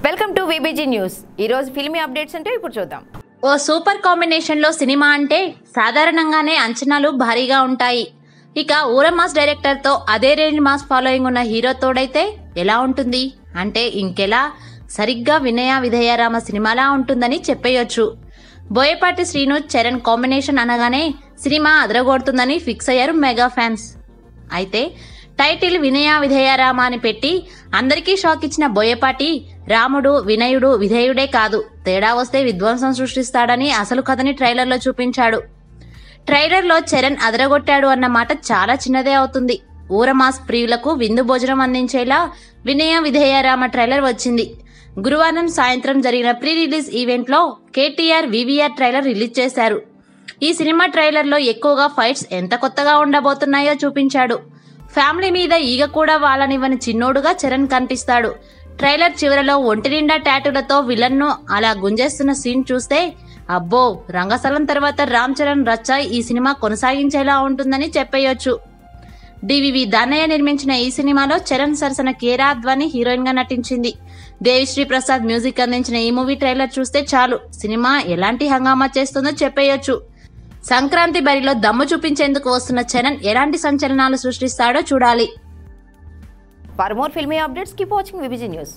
Welcome to VBG news. ఈ రోజు filmy updates అంటే ఇప్పుడు చూద్దాం. ఓ సూపర్ కాంబినేషన్ లో సినిమా అంటే సాధారణంగానే అంచనాలు భారీగా ఉంటాయి. ఇక ఊర మాస్ డైరెక్టర్ తో అదే రేంజ్ మాస్ ఫాలోయింగ్ ఉన్న హీరో తోడైతే ఎలా ఉంటుంది అంటే ఇంకెలా, సరిగ్గా వినయ విధేయరామ సినిమాలా ఉంటుందని చెప్పేయొచ్చు. బోయపాటి శ్రీను చరణ్ కాంబినేషన్ అనగానే సినిమా అదరగొడుతుందని ఫిక్స్ అయ్యారు మెగా ఫ్యాన్స్. అయితే టైటిల్ వినయ విధేయరామ అని పెట్టి అందరికీ షాక్ ఇచ్చిన బోయపాటి రాముడు వినయుడు విధేయుడే కాదు, తేడా వస్తే విధ్వంసం సృష్టిస్తాడని అసలు కథని ట్రైలర్లో చూపించాడు. ట్రైలర్లో చరణ్ అదరగొట్టాడు అన్న మాట చాలా చిన్నదే అవుతుంది. ఊరమాస్ ప్రియులకు విందు భోజనం అందించేలా వినయ విధేయరామ ట్రైలర్ వచ్చింది. గురువారం సాయంత్రం జరిగిన ప్రీ రిలీజ్ ఈవెంట్లో కేటీఆర్ వివిఆర్ ట్రైలర్ రిలీజ్ చేశారు. ఈ సినిమా ట్రైలర్లో ఎక్కువగా ఫైట్స్ ఎంత కొత్తగా ఉండబోతున్నాయో చూపించాడు. ఫ్యామిలీ మీద ఈగ కూడా వాళ్ళనివ్వని చిన్నోడుగా చరణ్ కనిపిస్తాడు. ట్రైలర్ చివరలో ఒంటి నిండా టాటూలతో విలన్ ను అలా గుంజేస్తున్న సీన్ చూస్తే అబ్బో, రంగస్థలం తర్వాత రామ్ చరణ్ రచ్చ ఈ సినిమా కొనసాగించేలా ఉంటుందని చెప్పేయొచ్చు. డివివి దానయ్య నిర్మించిన ఈ సినిమాలో చరణ్ సరసన కేరా అద్వాని హీరోయిన్ గా నటించింది. దేవిశ్రీ ప్రసాద్ మ్యూజిక్ అందించిన ఈ మూవీ ట్రైలర్ చూస్తే చాలు సినిమా ఎలాంటి హంగామా చేస్తుందో చెప్పేయొచ్చు. సంక్రాంతి బరిలో దమ్ము చూపించేందుకు వస్తున్న చరణ్ ఎలాంటి సంచలనాలు సృష్టిస్తాడో చూడాలి. For more filmy updates keep watching VBG news.